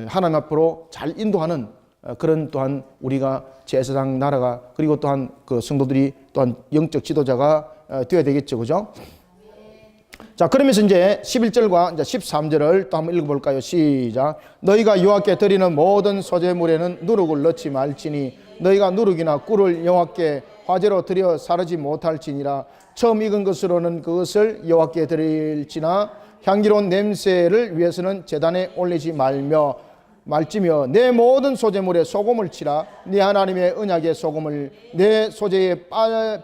하나님 앞으로 잘 인도하는 그런 또한 우리가 제사장 나라가 그리고 또한 그 성도들이 또한 영적 지도자가 되어야 되겠죠. 그죠? 자, 그러면서 이제 11절과 이제 13절을 또 한번 읽어볼까요? 시작. 너희가 여호와께 드리는 모든 소제물에는 누룩을 넣지 말지니 너희가 누룩이나 꿀을 여호와께 화제로 드려 사르지 못할지니라. 처음 익은 것으로는 그것을 여호와께 드릴지나 향기로운 냄새를 위해서는 제단에 올리지 말지며 내 모든 소재물에 소금을 치라. 네 하나님의 언약의 소금을 내 소재에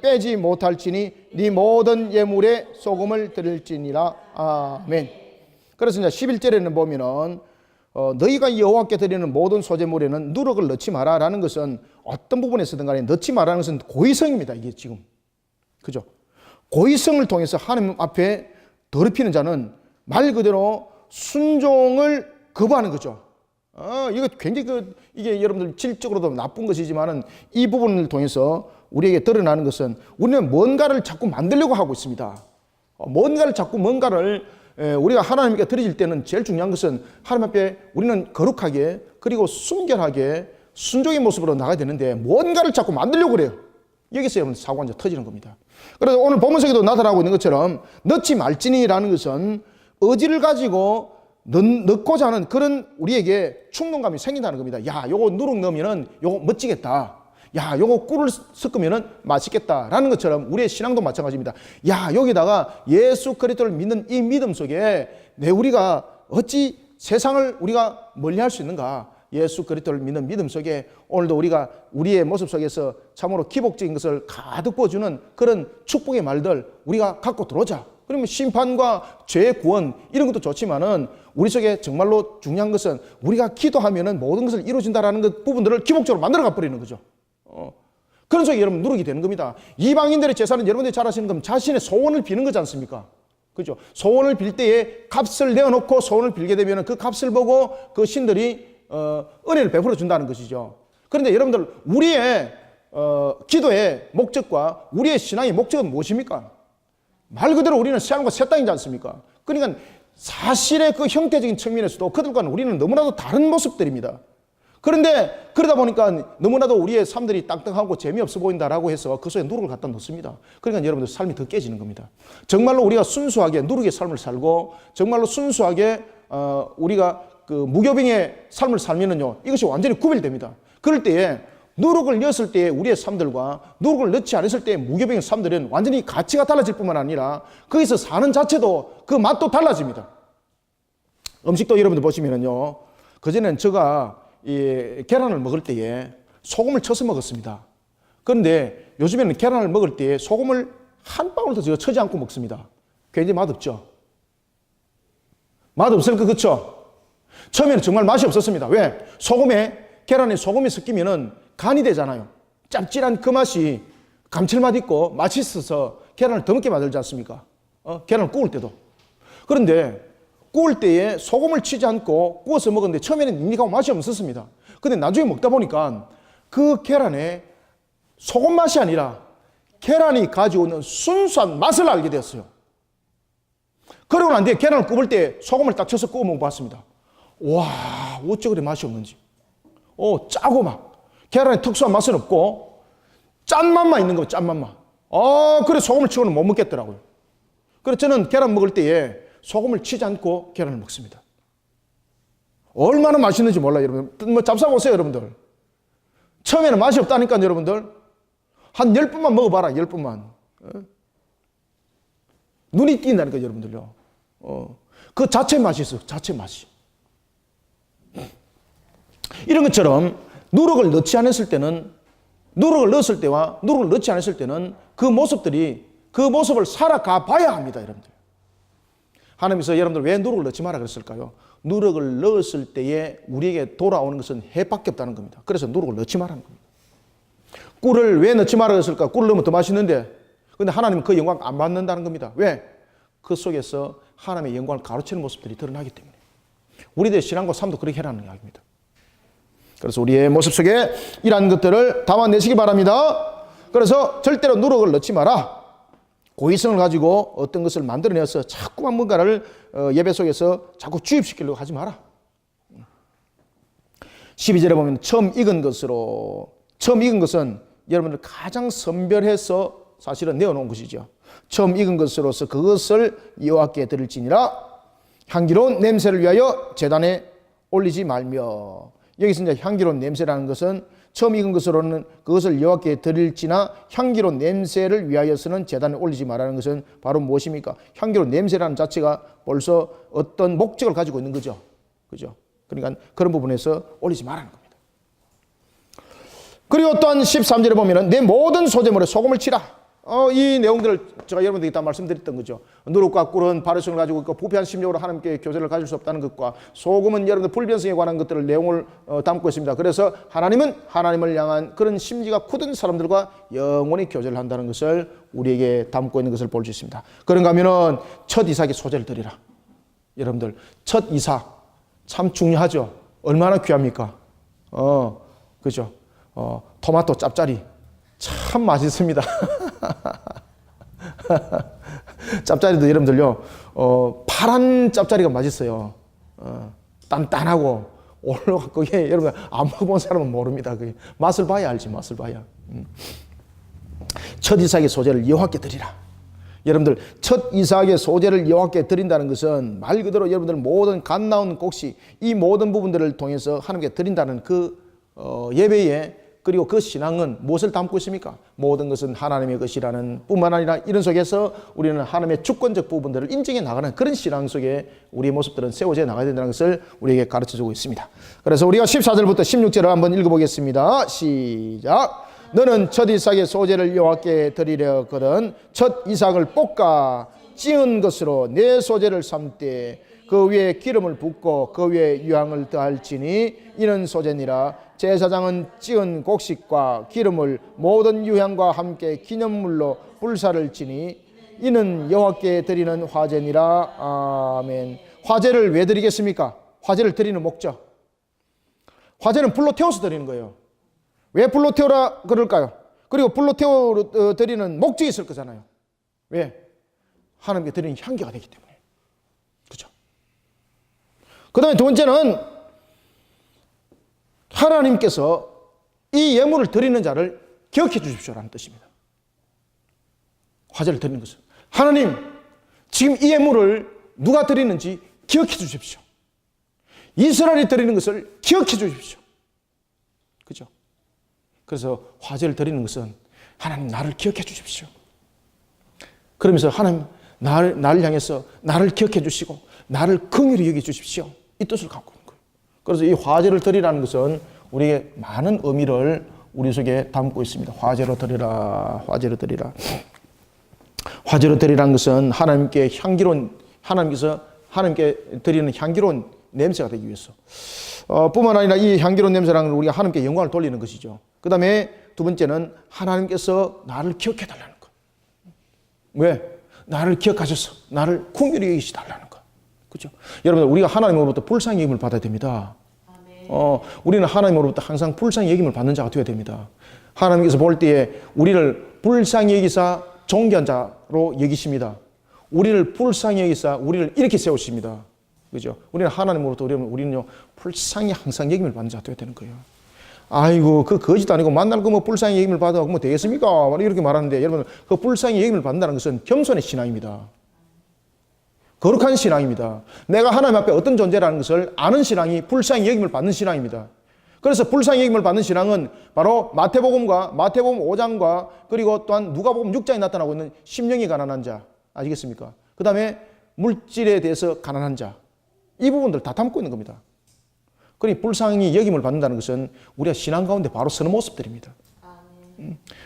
빼지 못할지니 네 모든 예물에 소금을 드릴지니라. 아멘. 그래서 이제 11절에는 보면은 너희가 여호와께 드리는 모든 소재물에는 누룩을 넣지 마라라는 것은 어떤 부분에서든 간에 넣지 마라는 것은 고의성입니다. 이게 지금 그죠? 고의성을 통해서 하나님 앞에 더럽히는 자는 말 그대로 순종을 거부하는 거죠. 이거 굉장히 이게 여러분들 질적으로도 나쁜 것이지만은 이 부분을 통해서 우리에게 드러나는 것은 우리는 뭔가를 자꾸 만들려고 하고 있습니다. 뭔가를 우리가 하나님께 드릴 때는 제일 중요한 것은 하나님 앞에 우리는 거룩하게 그리고 순결하게 순종의 모습으로 나가야 되는데 뭔가를 자꾸 만들려고 그래요. 여기서 여러분 사고가 이제 터지는 겁니다. 그래서 오늘 본문속에도 나타나고 있는 것처럼 넣지 말지니라는 것은 의지를 가지고 넣고자 하는 그런 우리에게 충동감이 생긴다는 겁니다. 야, 요거 누룩 넣으면은 요거 멋지겠다. 야, 요거 꿀을 섞으면은 맛있겠다라는 것처럼 우리의 신앙도 마찬가지입니다. 야, 여기다가 예수 그리스도를 믿는 이 믿음 속에 우리가 어찌 세상을 우리가 멀리할 수 있는가? 예수 그리스도를 믿는 믿음 속에 오늘도 우리가 우리의 모습 속에서 참으로 기복적인 것을 가득 부어주는 그런 축복의 말들 우리가 갖고 들어오자. 그러면 심판과 죄의 구원 이런 것도 좋지만은 우리 속에 정말로 중요한 것은 우리가 기도하면은 모든 것을 이루어진다라는 그 부분들을 기복적으로 만들어가 버리는 거죠. 그런 속에 여러분 누룩이 되는 겁니다. 이방인들의 제사는 여러분들이 잘 아시는 건 자신의 소원을 비는 거지 않습니까? 그죠? 소원을 빌 때에 값을 내어놓고 소원을 빌게 되면 그 값을 보고 그 신들이 은혜를 베풀어 준다는 것이죠. 그런데 여러분들 우리의 기도의 목적과 우리의 신앙의 목적은 무엇입니까? 말 그대로 우리는 새하늘과 새 땅이지 않습니까? 그러니까 사실의 그 형태적인 측면에서도 그들과는 우리는 너무나도 다른 모습들입니다. 그런데 그러다 보니까 너무나도 우리의 삶들이 땅땅하고 재미없어 보인다라고 해서 그 속에 누룩을 갖다 넣습니다. 그러니까 여러분들 삶이 더 깨지는 겁니다. 정말로 우리가 순수하게 누룩의 삶을 살고 정말로 순수하게 우리가 그 무교병의 삶을 살면은요 이것이 완전히 구별됩니다. 그럴 때에 누룩을 넣었을 때의 우리의 삶들과 누룩을 넣지 않았을 때의 무교병의 삶들은 완전히 가치가 달라질 뿐만 아니라 거기서 사는 자체도 그 맛도 달라집니다. 음식도 여러분들 보시면은요 그전에는 제가 이 계란을 먹을 때에 소금을 쳐서 먹었습니다. 그런데 요즘에는 계란을 먹을 때에 소금을 한 방울도 제가 쳐지 않고 먹습니다. 굉장히 맛없죠? 맛없을 거 그렇죠? 처음에는 정말 맛이 없었습니다. 왜? 계란에 소금이 섞이면은 간이 되잖아요. 짭짤한 그 맛이 감칠맛 있고 맛있어서 계란을 더 먹게 만들지 않습니까? 계란을 구울 때도. 그런데 구울 때에 소금을 치지 않고 구워서 먹었는데 처음에는 닝닝하고 맛이 없었습니다. 근데 나중에 먹다 보니까 그 계란에 소금 맛이 아니라 계란이 가지고 있는 순수한 맛을 알게 되었어요. 그러고 난 뒤에 계란을 구울 때 소금을 딱 쳐서 구워 먹어봤습니다. 와, 어째 그래 맛이 없는지. 짜고 막. 계란에 특수한 맛은 없고 짠맛만 있는 거예요. 짠맛만. 그래 소금을 치고는 못 먹겠더라고요. 그래서 저는 계란 먹을 때에 소금을 치지 않고 계란을 먹습니다. 얼마나 맛있는지 몰라요, 여러분. 뭐 잡숴보세요, 여러분들. 처음에는 맛이 없다니까, 여러분들. 한 10분만 먹어봐라, 10분만. 눈이 띈다니까, 여러분들요. 그 자체 맛이 있어, 자체 맛이. 이런 것처럼 누룩을 넣지 않았을 때는, 누룩을 넣었을 때와 누룩을 넣지 않았을 때는 그 모습을 살아가 봐야 합니다, 여러분들. 하나님께서 여러분들 왜 누룩을 넣지 마라 그랬을까요? 누룩을 넣었을 때에 우리에게 돌아오는 것은 해밖에 없다는 겁니다. 그래서 누룩을 넣지 말라는 겁니다. 꿀을 왜 넣지 마라 그랬을까? 꿀을 넣으면 더 맛있는데, 근데 하나님은 그 영광 안 받는다는 겁니다. 왜? 그 속에서 하나님의 영광을 가로채는 모습들이 드러나기 때문에. 우리들의 신앙과 삶도 그렇게 해라는 이야기입니다. 그래서 우리의 모습 속에 이러한 것들을 담아내시기 바랍니다. 그래서 절대로 누룩을 넣지 마라. 고의성을 가지고 어떤 것을 만들어내서 자꾸만 뭔가를 예배 속에서 자꾸 주입시키려고 하지 마라. 12절에 보면 처음 익은 것은 여러분들 가장 선별해서 사실은 내어놓은 것이죠. 처음 익은 것으로서 그것을 여호와께 드릴지니라. 향기로운 냄새를 위하여 제단에 올리지 말며. 여기서 이제 향기로운 냄새라는 것은 처음 익은 것으로는 그것을 여호와께 드릴지나 향기로운 냄새를 위하여서는 제단에 올리지 말라는 것은 바로 무엇입니까? 향기로운 냄새라는 자체가 벌써 어떤 목적을 가지고 있는 거죠. 그죠? 그러니까 그런 부분에서 올리지 말라는 겁니다. 그리고 또한 13절에 보면은 내 모든 소재물에 소금을 치라. 이 내용들을 제가 여러분들에게 다 말씀드렸던 거죠. 누룩과 꿀은 발효성을 가지고 있고 부패한 심령으로 하나님께 교제를 가질 수 없다는 것과 소금은 여러분들 불변성에 관한 것들을 내용을 담고 있습니다. 그래서 하나님은 하나님을 향한 그런 심지가 굳은 사람들과 영원히 교제를 한다는 것을 우리에게 담고 있는 것을 볼 수 있습니다. 그런가 하면은 첫 이삭의 소재를 드리라. 여러분들 첫 이삭 참 중요하죠. 얼마나 귀합니까? 그죠? 토마토 짭짜리 참 맛있습니다. 짭짜리도 여러분들요, 파란 짭짜리가 맛있어요. 단단하고 올라가고 그게 여러분 안 먹어본 사람은 모릅니다. 그게 맛을 봐야 알지, 맛을 봐야. 첫 이삭의 소재를 여호와께 드리라. 여러분들 첫 이삭의 소재를 여호와께 드린다는 것은 말 그대로 여러분들 모든 갓 나온 곡식 이 모든 부분들을 통해서 하나님께 드린다는 그 예배에 그리고 그 신앙은 무엇을 담고 있습니까? 모든 것은 하나님의 것이라는 뿐만 아니라 이런 속에서 우리는 하나님의 주권적 부분들을 인정해 나가는 그런 신앙 속에 우리의 모습들은 세워져 나가야 된다는 것을 우리에게 가르쳐주고 있습니다. 그래서 우리가 14절부터 16절을 한번 읽어보겠습니다. 시작. 너는 첫 이삭의 소재를 여호와께 드리려거든 첫 이삭을 볶아 찌은 것으로 내 소재를 삼되 그 위에 기름을 붓고 그 위에 유향을 더할지니 이는 소재니라. 제사장은 찌은 곡식과 기름을 모든 유향과 함께 기념물로 불사를 지니 이는 여호와께 드리는 화제니라. 아멘. 화제를 왜 드리겠습니까? 화제를 드리는 목적. 화제는 불로 태워서 드리는 거예요. 왜 불로 태우라 그럴까요? 그리고 불로 태워 드리는 목적이 있을 거잖아요. 왜? 하나님께 드리는 향기가 되기 때문에. 그렇죠? 그 다음에 두 번째는 하나님께서 이 예물을 드리는 자를 기억해 주십시오라는 뜻입니다. 화제를 드리는 것은 하나님 지금 이 예물을 누가 드리는지 기억해 주십시오. 이스라엘이 드리는 것을 기억해 주십시오. 그죠? 그래서 화제를 드리는 것은 하나님 나를 기억해 주십시오. 그러면서 하나님 나를 향해서 나를 기억해 주시고 나를 긍휼히 여겨 주십시오. 이 뜻을 갖고 있는 거예요. 그래서 이 화제를 드리라는 것은 우리에게 많은 의미를 우리 속에 담고 있습니다. 화제로 드리라, 화제로 드리라. 화제로 드리라는 것은 하나님께 향기로운, 하나님께서 하나님께 드리는 향기로운 냄새가 되기 위해서. 뿐만 아니라 이 향기로운 냄새라는 건 우리가 하나님께 영광을 돌리는 것이죠. 그 다음에 두 번째는 하나님께서 나를 기억해 달라는 것. 왜? 나를 기억하셔서 나를 긍휼히 여기시달라는 것. 그렇죠? 여러분들 우리가 하나님으로부터 불쌍히 여김을 받아야 됩니다. 우리는 하나님으로부터 항상 불쌍히 여김을 받는 자가 되어야 됩니다. 하나님께서 볼 때에 우리를 불쌍히 여기사 존귀한 자로 여기십니다. 우리를 불쌍히 여기사 우리를 이렇게 세우십니다. 그죠? 우리는 하나님으로부터 우리는요 불쌍히 항상 여김을 받는 자가 되어야 되는 거예요. 아이고 그 거짓 아니고 만날 거 뭐 불쌍히 여김을 받아 뭐 되겠습니까? 이렇게 말하는데 여러분 그 불쌍히 여김을 받는다는 것은 겸손의 신앙입니다. 거룩한 신앙입니다. 내가 하나님 앞에 어떤 존재라는 것을 아는 신앙이 불쌍히 여김을 받는 신앙입니다. 그래서 불쌍히 여김을 받는 신앙은 바로 마태복음 5장과 그리고 또한 누가복음 6장에 나타나고 있는 심령이 가난한 자 아시겠습니까? 그 다음에 물질에 대해서 가난한 자 이 부분들 다 담고 있는 겁니다. 그러니 불쌍히 여김을 받는다는 것은 우리가 신앙 가운데 바로 서는 모습들입니다.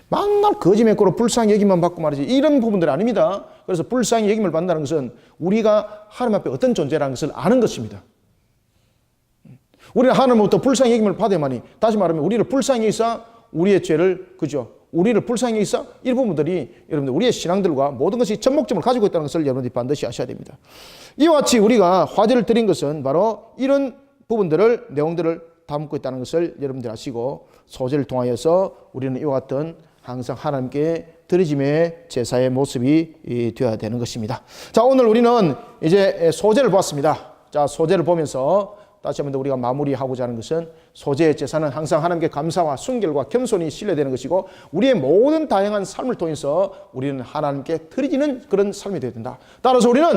맨날 거짓 맺고로 불쌍히 여김만 받고 말이지 이런 부분들이 아닙니다. 그래서 불쌍히 여김을 받는다는 것은 우리가 하나님 앞에 어떤 존재라는 것을 아는 것입니다. 우리는 하나님부터 불쌍히 여김을 받아야만이 다시 말하면 우리를 불쌍히 여기사 우리의 죄를 그죠? 우리를 불쌍히 여기사 이 부분들이 여러분들 우리의 신앙들과 모든 것이 접목점을 가지고 있다는 것을 여러분들이 반드시 아셔야 됩니다. 이와 같이 우리가 화제를 드린 것은 바로 이런 부분들을 내용들을 담고 있다는 것을 여러분들 아시고 소재를 통하여서 우리는 이와 같은 항상 하나님께 드리짐의 제사의 모습이 되어야 되는 것입니다. 자, 오늘 우리는 이제 소재를 보았습니다. 자, 소재를 보면서 다시 한번 우리가 마무리하고자 하는 것은 소재의 제사는 항상 하나님께 감사와 순결과 겸손이 실려되는 것이고 우리의 모든 다양한 삶을 통해서 우리는 하나님께 드리지는 그런 삶이 되어야 된다. 따라서 우리는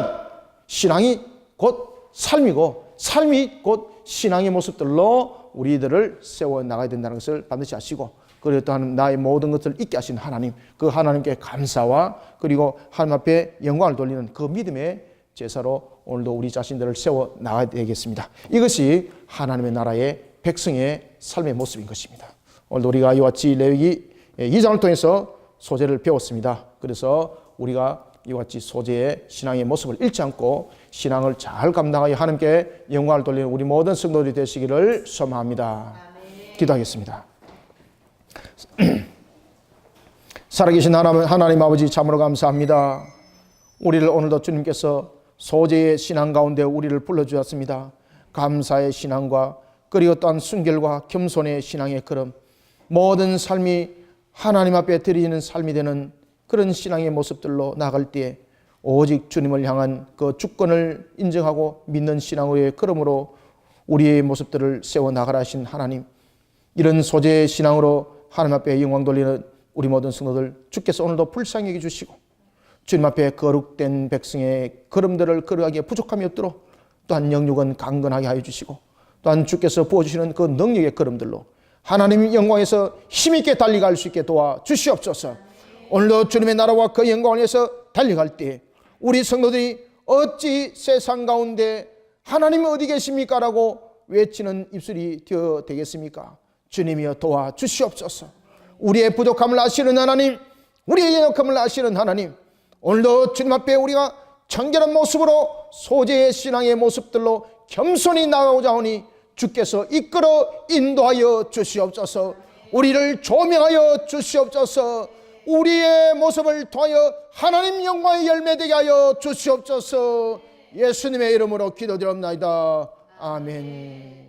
신앙이 곧 삶이고 삶이 곧 신앙의 모습들로 우리들을 세워 나가야 된다는 것을 반드시 아시고, 그리고 또한 나의 모든 것을 잊게 하신 하나님, 그 하나님께 감사와 그리고 하나님 앞에 영광을 돌리는 그 믿음의 제사로 오늘도 우리 자신들을 세워 나가야 되겠습니다. 이것이 하나님의 나라의 백성의 삶의 모습인 것입니다. 오늘도 우리가 이와 같이 레위기 2장을 통해서 소재를 배웠습니다. 그래서 우리가 이와 같이 소재의 신앙의 모습을 잃지 않고 신앙을 잘 감당하여 하나님께 영광을 돌리는 우리 모든 성도들이 되시기를 소망합니다. 기도하겠습니다. 살아계신 하나님 아버지, 참으로 감사합니다. 우리를 오늘도 주님께서 소재의 신앙 가운데 우리를 불러주셨습니다. 감사의 신앙과 그리고 또한 순결과 겸손의 신앙의 걸음, 모든 삶이 하나님 앞에 드리는 삶이 되는 그런 신앙의 모습들로 나갈 때에 오직 주님을 향한 그 주권을 인정하고 믿는 신앙의 걸음으로 우리의 모습들을 세워나가라 하신 하나님, 이런 소재의 신앙으로 하나님 앞에 영광 돌리는 우리 모든 성도들 주께서 오늘도 불쌍히 여겨주시고 주님 앞에 거룩된 백성의 걸음들을 걸어가기에 부족함이 없도록 또한 영육은 강건하게 하여 주시고, 또한 주께서 부어주시는 그 능력의 걸음들로 하나님의 영광에서 힘있게 달려갈 수 있게 도와주시옵소서. 오늘도 주님의 나라와 그 영광을 위해서 달려갈 때 우리 성도들이 어찌 세상 가운데 하나님이 어디 계십니까? 라고 외치는 입술이 되겠습니까? 주님이여 도와주시옵소서. 우리의 부족함을 아시는 하나님, 우리의 연약함을 아시는 하나님, 오늘도 주님 앞에 우리가 청결한 모습으로 소재의 신앙의 모습들로 겸손히 나가고자 하니 주께서 이끌어 인도하여 주시옵소서. 우리를 조명하여 주시옵소서. 우리의 모습을 통하여 하나님 영광의 열매되게 하여 주시옵소서. 예수님의 이름으로 기도드립니다. 아멘.